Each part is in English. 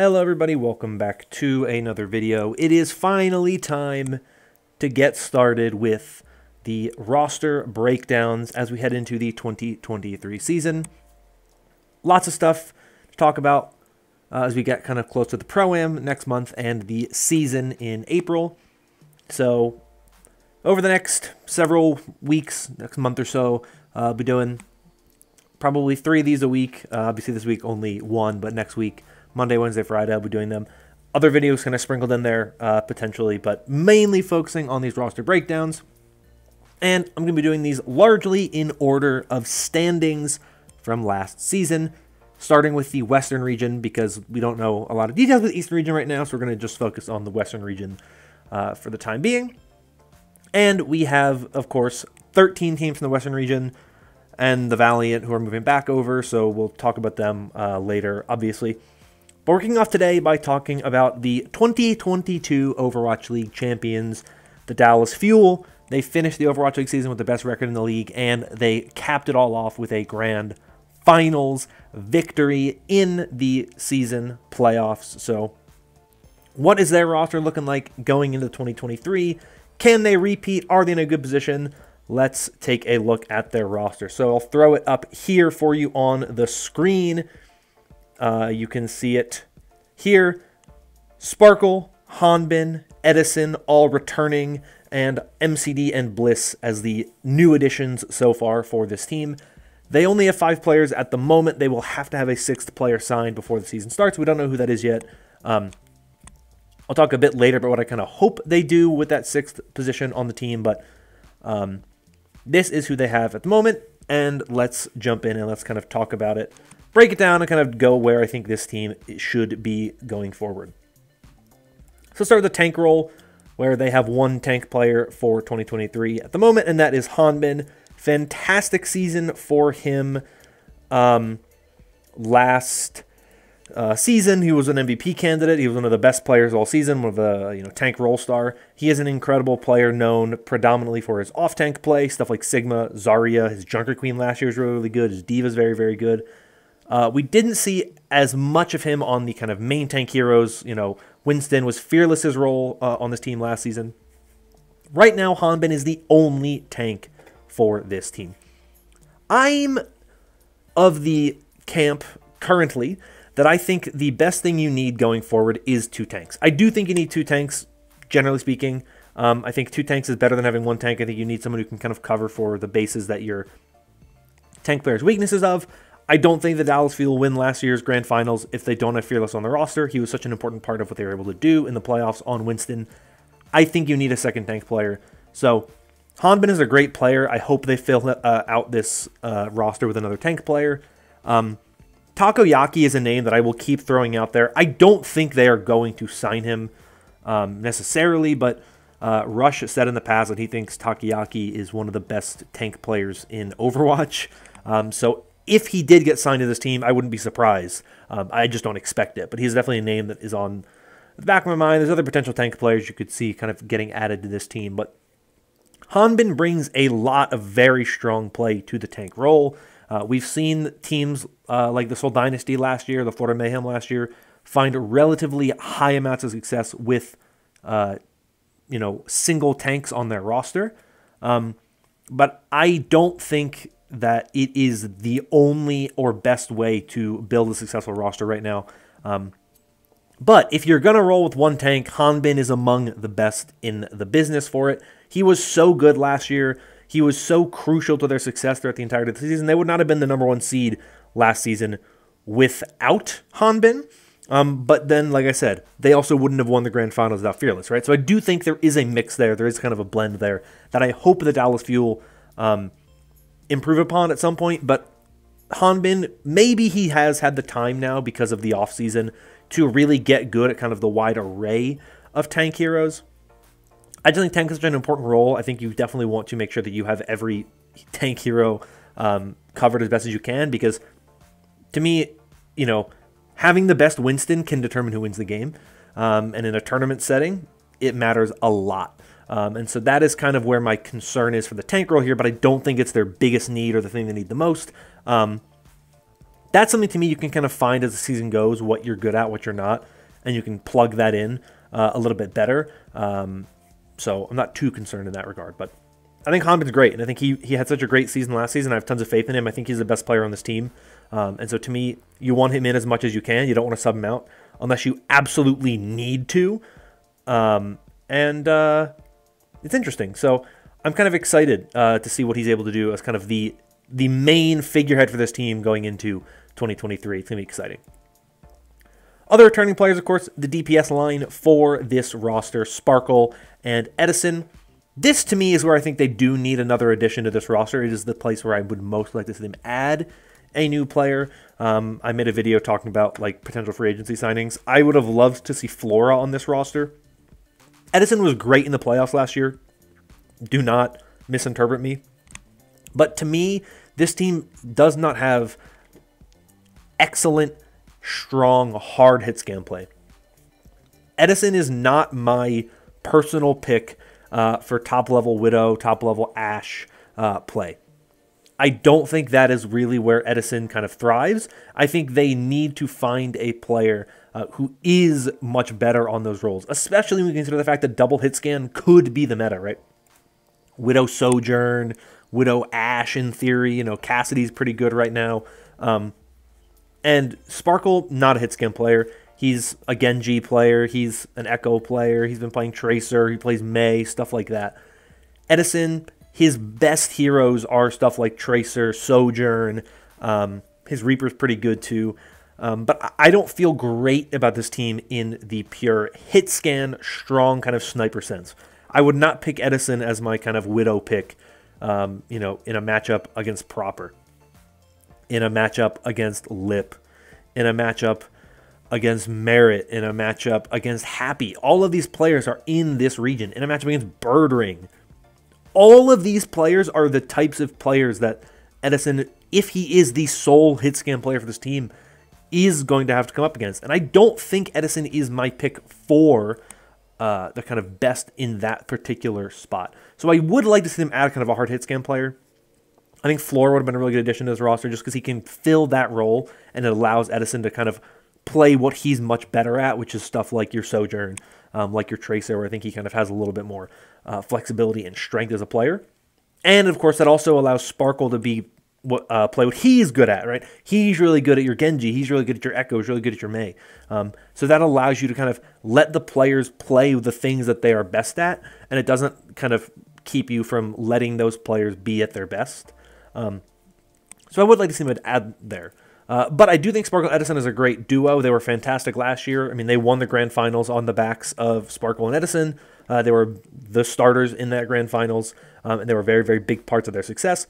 Hello everybody, welcome back to another video. It is finally time to get started with the roster breakdowns as we head into the 2023 season. Lots of stuff to talk about as we get kind of close to the Pro-Am next month and the season in April. So over the next several weeks, next month or so, I'll be doing probably 3 of these a week. Obviously this week only 1, but next week, Monday, Wednesday, Friday, I'll be doing them. Other videos kind of sprinkled in there, potentially, but mainly focusing on these roster breakdowns. And I'm going to be doing these largely in order of standings from last season, starting with the Western region, because we don't know a lot of details with the Eastern region right now, so we're going to just focus on the Western region for the time being. And we have, of course, 13 teams from the Western region, and the Valiant, who are moving back over, so we'll talk about them later, obviously. But we're kicking off today by talking about the 2022 Overwatch League champions, the Dallas Fuel. They finished the Overwatch League season with the best record in the league, and they capped it all off with a grand finals victory in the season playoffs. So what is their roster looking like going into 2023? Can they repeat? Are they in a good position? Let's take a look at their roster. So I'll throw it up here for you on the screen. You can see it here. Sparkle, Hanbin, Edison, all returning, and MCD and Bliss as the new additions so far for this team. They only have 5 players at the moment. They will have to have a 6th player signed before the season starts. We don't know who that is yet. I'll talk a bit later about what I kind of hope they do with that 6th position on the team, but this is who they have at the moment, and let's jump in and let's kind of talk about it, break it down, and kind of go where I think this team should be going forward. So start with the tank role, where they have 1 tank player for 2023 at the moment, and that is Hanbin. Fantastic season for him last season. He was an MVP candidate. He was one of the best players all season, one of the tank role star. He is an incredible player, known predominantly for his off-tank play, stuff like Sigma, Zarya. His Junker Queen last year was really, really good. His Diva is very, very good. We didn't see as much of him on the kind of main tank heroes. Winston was fearless his role on this team last season. Right now, Hanbin is the only tank for this team. I'm of the camp currently that I think the best thing you need going forward is 2 tanks. I do think you need 2 tanks, generally speaking. I think 2 tanks is better than having 1 tank. I think you need someone who can kind of cover for the bases that your tank player's weaknesses of. I don't think the Dallas Fuel will win last year's Grand Finals if they don't have Fearless on the roster. He was such an important part of what they were able to do in the playoffs on Winston. I think you need a 2nd tank player. So Hanbin is a great player. I hope they fill out this roster with another tank player. Takoyaki is a name that I will keep throwing out there. I don't think they are going to sign him necessarily, but Rush said in the past that he thinks Takoyaki is one of the best tank players in Overwatch. So if he did get signed to this team, I wouldn't be surprised. I just don't expect it, but he's definitely a name that is on the back of my mind. There's other potential tank players you could see kind of getting added to this team, but Hanbin brings a lot of very strong play to the tank role. We've seen teams like the Seoul Dynasty last year, the Florida Mayhem last year, find relatively high amounts of success with, single tanks on their roster. But I don't think that it is the only or best way to build a successful roster right now. But if you're going to roll with 1 tank, Hanbin is among the best in the business for it. He was so good last year. He was so crucial to their success throughout the entirety of the season. They would not have been the #1 seed last season without Hanbin. But then, like I said, they also wouldn't have won the Grand Finals without Fearless, right? So I do think there is a mix there. There is kind of a blend there that I hope the Dallas Fuel improve upon at some point. But Hanbin, maybe he has had the time now because of the offseason to really get good at kind of the wide array of tank heroes. I just think tank is such an important role. I think you definitely want to make sure that you have every tank hero covered as best as you can, because to me, having the best Winston can determine who wins the game. And in a tournament setting, it matters a lot. And so that is kind of where my concern is for the tank role here, but I don't think it's their biggest need or the thing they need the most. That's something to me you can kind of find as the season goes, what you're good at, what you're not, and you can plug that in a little bit better. So I'm not too concerned in that regard. But I think Hanbin's great, and I think he had such a great season last season. I have tons of faith in him. I think he's the best player on this team. And so to me, you want him in as much as you can. You don't want to sub him out unless you absolutely need to. It's interesting. So I'm kind of excited to see what he's able to do as kind of the main figurehead for this team going into 2023. It's going to be exciting. Other returning players, of course, the DPS line for this roster, Sparkle and Edison. This, to me, is where I think they do need another addition to this roster. It is the place where I would most like to see them add a new player. I made a video talking about like potential free agency signings. I would have loved to see Flora on this roster. Edison was great in the playoffs last year. Do not misinterpret me. But to me, this team does not have excellent, strong, hard hit scan play. Edison is not my personal pick for top-level Widow, top-level Ashe play. I don't think that is really where Edison kind of thrives. I think they need to find a player who is much better on those roles, especially when you consider the fact that double hit scan could be the meta, right? Widow Sojourn, Widow Ashe in theory, you know, Cassidy's pretty good right now. And Sparkle, not a hit scan player. He's a Genji player. He's an Echo player. He's been playing Tracer. He plays Mei, stuff like that. Edison, his best heroes are stuff like Tracer, Sojourn. His Reaper's pretty good too. But I don't feel great about this team in the pure hit scan, strong kind of sniper sense. I would not pick Edison as my kind of Widow pick, you know, in a matchup against Proper, in a matchup against Lip, in a matchup against Merit, in a matchup against Happy. All of these players are in this region. In a matchup against Birdring. All of these players are the types of players that Edison, if he is the sole hit scan player for this team, is going to have to come up against. And I don't think Edison is my pick for the kind of best in that particular spot. So I would like to see them add kind of a hard hit scan player. I think Flora would have been a really good addition to this roster just because he can fill that role and it allows Edison to kind of play what he's much better at, which is stuff like your Sojourn, like your Tracer, where I think he kind of has a little bit more flexibility and strength as a player. And, of course, that also allows Sparkle to be play what he's good at, right? He's really good at your Genji. He's really good at your Echo. He's really good at your Mei. So that allows you to kind of let the players play the things that they are best at, and it doesn't kind of keep you from letting those players be at their best. So I would like to see him add there. But I do think Sparkle and Edison is a great duo. They were fantastic last year. I mean, they won the grand finals on the backs of Sparkle and Edison. They were the starters in that grand finals, and they were very, very big parts of their success.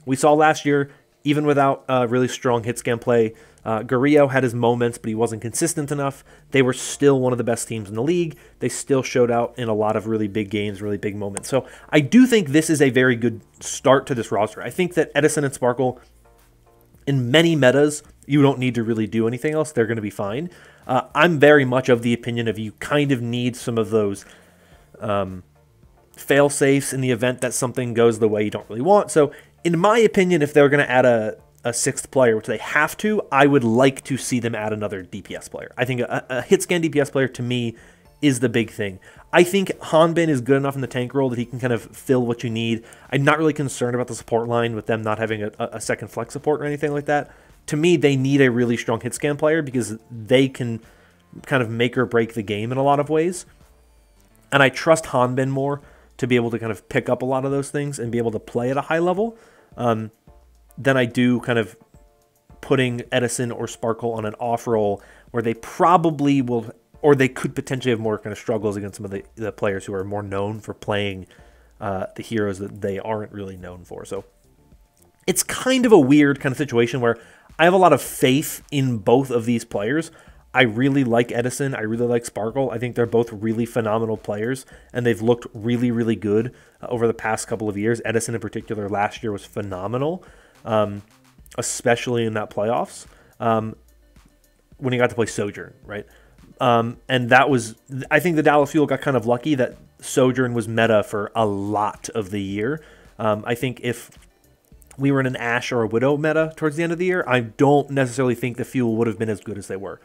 We saw last year, even without really strong hit scan play, Guerrillo had his moments, but he wasn't consistent enough. They were still one of the best teams in the league. They still showed out in a lot of really big games, really big moments. So I do think this is a very good start to this roster. I think that Edison and Sparkle, in many metas, you don't need to really do anything else. They're going to be fine. I'm very much of the opinion of you kind of need some of those fail-safes in the event that something goes the way you don't really want. So in my opinion, if they're going to add a sixth player, which they have to, I would like to see them add another DPS player. I think a hit scan DPS player, to me, is the big thing. I think Hanbin is good enough in the tank role that he can kind of fill what you need. I'm not really concerned about the support line with them not having a second flex support or anything like that. To me, they need a really strong hit scan player because they can kind of make or break the game in a lot of ways. And I trust Hanbin more to be able to kind of pick up a lot of those things and be able to play at a high level than I do kind of putting Edison or Sparkle on an off roll where they probably will, or they could potentially have more kind of struggles against some of the players who are more known for playing the heroes that they aren't really known for. So it's kind of a weird kind of situation where I have a lot of faith in both of these players. I really like Edison. I really like Sparkle. I think they're both really phenomenal players, and they've looked really, really good over the past couple of years. Edison in particular last year was phenomenal, especially in that playoffs when he got to play Sojourn, right? And that was, I think the Dallas Fuel got kind of lucky that Sojourn was meta for a lot of the year. I think if we were in an Ashe or a Widow meta towards the end of the year, I don't necessarily think the Fuel would have been as good as they were.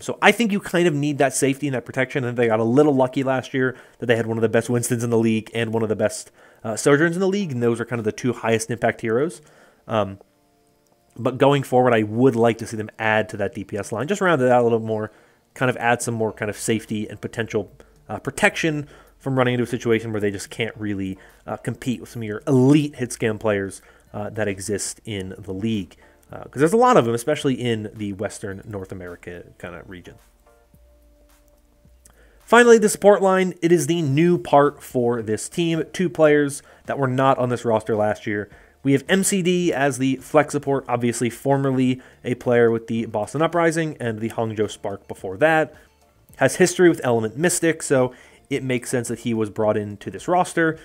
So I think you kind of need that safety and that protection, and they got a little lucky last year that they had one of the best Winstons in the league and one of the best Sojourns in the league, and those are kind of the two highest impact heroes. But going forward, I would like to see them add to that DPS line, just round it out a little more, kind of add some more kind of safety and potential protection from running into a situation where they just can't really compete with some of your elite hit scan players that exist in the league. Because there's a lot of them, especially in the Western North America kind of region. Finally, the support line. It is the new part for this team. 2 players that were not on this roster last year. We have MCD as the flex support, obviously formerly a player with the Boston Uprising and the Hangzhou Spark before that. Has history with Element Mystic, so it makes sense that he was brought into this roster.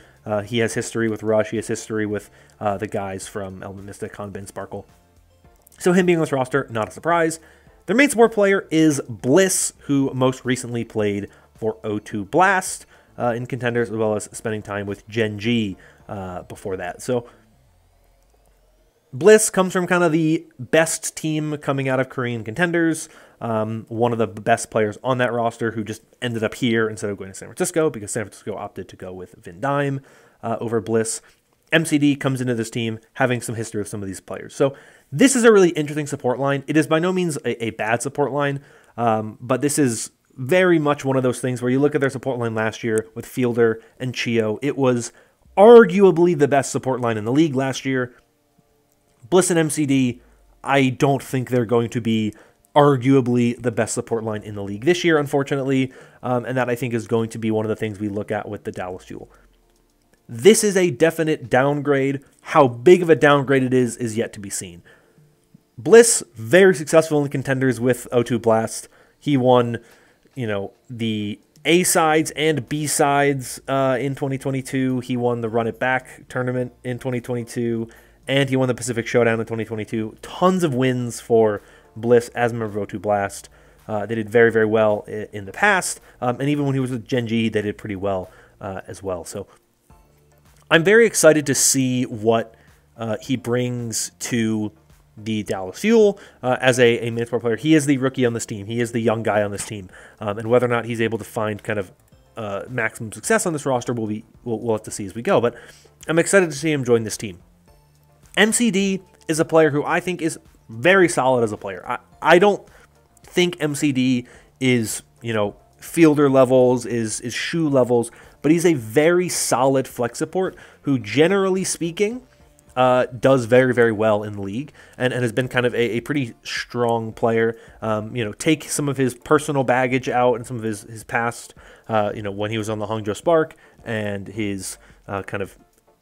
He has history with Rush. He has history with the guys from Element Mystic, Hanbin, Sparkle. So him being on this roster, not a surprise. Their main support player is Bliss, who most recently played for O2 Blast in Contenders, as well as spending time with Gen G before that. So Bliss comes from kind of the best team coming out of Korean Contenders. One of the best players on that roster who just ended up here instead of going to San Francisco because San Francisco opted to go with Vin Dime over Bliss. MCD comes into this team having some history with some of these players. So this is a really interesting support line. It is by no means a bad support line, but this is very much one of those things where you look at their support line last year with Fielder and Chio. It was arguably the best support line in the league last year. Bliss and MCD, I don't think they're going to be arguably the best support line in the league this year, unfortunately, and that I think is going to be one of the things we look at with the Dallas Fuel. This is a definite downgrade. How big of a downgrade it is yet to be seen. Bliss, very successful in the Contenders with O2 Blast. He won, the A sides and B sides in 2022. He won the Run It Back tournament in 2022, and he won the Pacific Showdown in 2022. Tons of wins for Bliss as a member of O2 Blast. They did very, very well in the past, and even when he was with Gen G, they did pretty well as well. So I'm very excited to see what he brings to the Dallas Fuel as a main support player. He is the rookie on this team. He is the young guy on this team. And whether or not he's able to find kind of maximum success on this roster, we'll have to see as we go. But I'm excited to see him join this team. MCD is a player who I think is very solid as a player. I don't think MCD is, fielder levels, is shoe levels, but he's a very solid flex support who, generally speaking, does very, very well in the league and has been kind of a pretty strong player. Take some of his personal baggage out and some of his past, when he was on the Hangzhou Spark and his kind of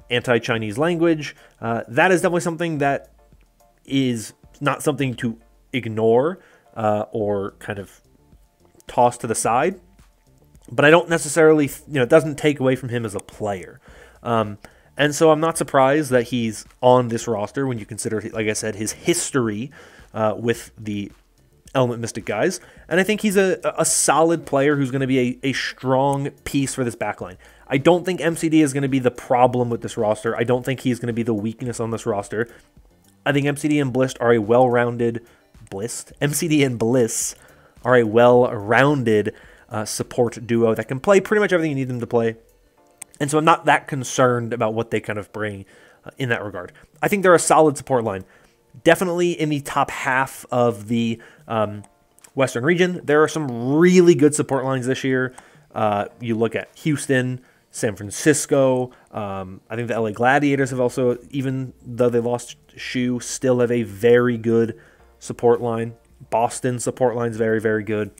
anti-Chinese language. That is definitely something that is not something to ignore or kind of toss to the side. But I don't necessarily, it doesn't take away from him as a player. And so I'm not surprised that he's on this roster when you consider, like I said, his history with the Element Mystic guys. And I think he's a solid player who's going to be a strong piece for this backline. I don't think MCD is going to be the problem with this roster. I don't think he's going to be the weakness on this roster. I think MCD and Bliss are a well-rounded... MCD and Bliss are a well-rounded support duo that can play pretty much everything you need them to play. And so I'm not that concerned about what they kind of bring in that regard. I think they're a solid support line. Definitely in the top half of the Western region. There are some really good support lines this year. You look at Houston, San Francisco. I think the LA Gladiators have also, even though they lost Shu, still have a very good support line. Boston support line is very, very good.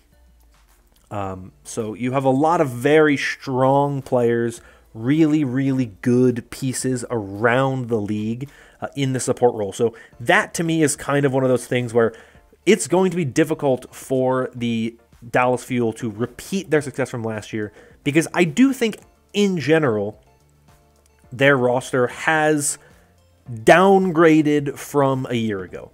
So you have a lot of very strong players, really, really good pieces around the league in the support role. So that, to me, is kind of one of those things where it's going to be difficult for the Dallas Fuel to repeat their success from last year, because I do think, in general, their roster has downgraded from a year ago.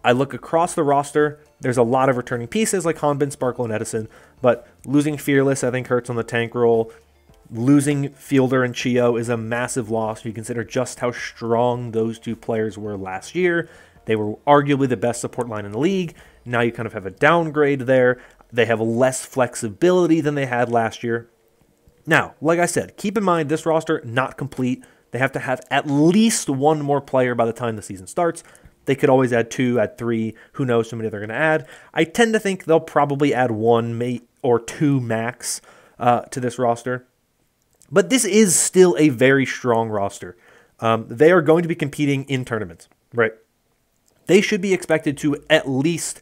I look across the roster, there's a lot of returning pieces like Hanbin, Sparkle, and Edison, but losing Fearless, I think, hurts on the tank role. Losing Fielder and Chio is a massive loss if you consider just how strong those two players were last year. They were arguably the best support line in the league. Now you kind of have a downgrade there. They have less flexibility than they had last year. Now, like I said, keep in mind this roster not complete. They have to have at least one more player by the time the season starts. They could always add 2, add 3. Who knows how many they're going to add. I tend to think they'll probably add 1 or 2 max to this roster. But this is still a very strong roster. They are going to be competing in tournaments, right? They should be expected to at least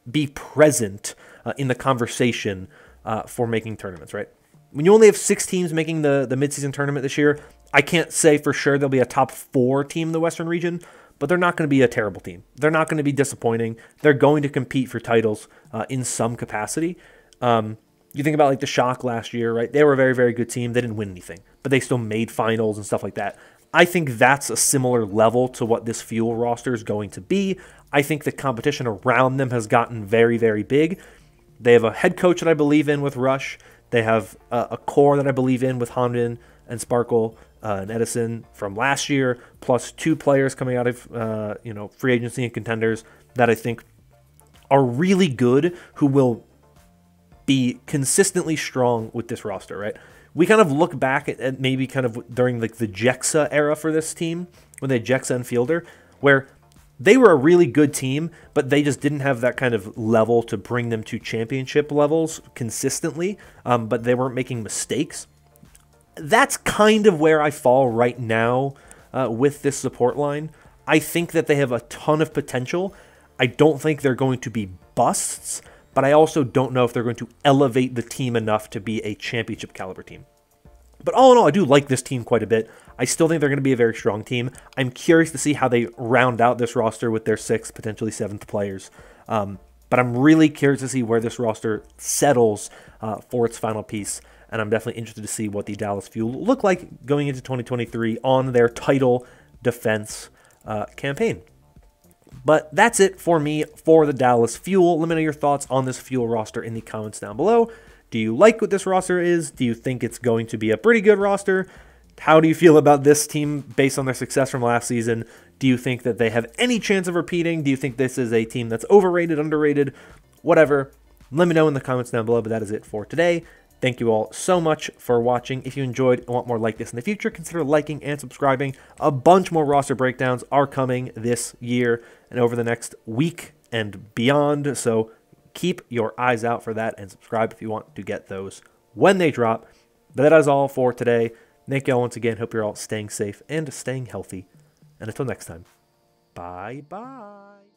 be present in the conversation for making tournaments, right? When you only have 6 teams making the midseason tournament this year, I can't say for sure they'll be a top 4 team in the Western region, but they're not going to be a terrible team. They're not going to be disappointing. They're going to compete for titles in some capacity. You think about like the Shock last year, right? They were a very, very good team. They didn't win anything, but they still made finals and stuff like that. I think that's a similar level to what this Fuel roster is going to be. I think the competition around them has gotten very, very big. They have a head coach that I believe in with Rush. They have a core that I believe in with Hanbin and Sparkle and Edison from last year, plus 2 players coming out of free agency and contenders that I think are really good, who will be consistently strong with this roster, right? We kind of look back at maybe kind of during like the Jexa era for this team, when they had Jexa and Fielder, where they were a really good team, but they just didn't have that kind of level to bring them to championship levels consistently, but they weren't making mistakes. That's kind of where I fall right now with this support line. I think that they have a ton of potential. I don't think they're going to be busts, but I also don't know if they're going to elevate the team enough to be a championship caliber team. But all in all, I do like this team quite a bit. I still think they're going to be a very strong team. I'm curious to see how they round out this roster with their 6th, potentially 7th players. But I'm really curious to see where this roster settles for its final piece. And I'm definitely interested to see what the Dallas Fuel look like going into 2023 on their title defense campaign. But that's it for me for the Dallas Fuel. Let me know your thoughts on this Fuel roster in the comments down below. Do you like what this roster is? Do you think it's going to be a pretty good roster? How do you feel about this team based on their success from last season? Do you think that they have any chance of repeating? Do you think this is a team that's overrated, underrated, whatever? Let me know in the comments down below, but that is it for today. Thank you all so much for watching. If you enjoyed and want more like this in the future, consider liking and subscribing. A bunch more roster breakdowns are coming this year and over the next week and beyond. So keep your eyes out for that and subscribe if you want to get those when they drop. But that is all for today. Thank you all once again. Hope you're all staying safe and staying healthy. And until next time, bye-bye.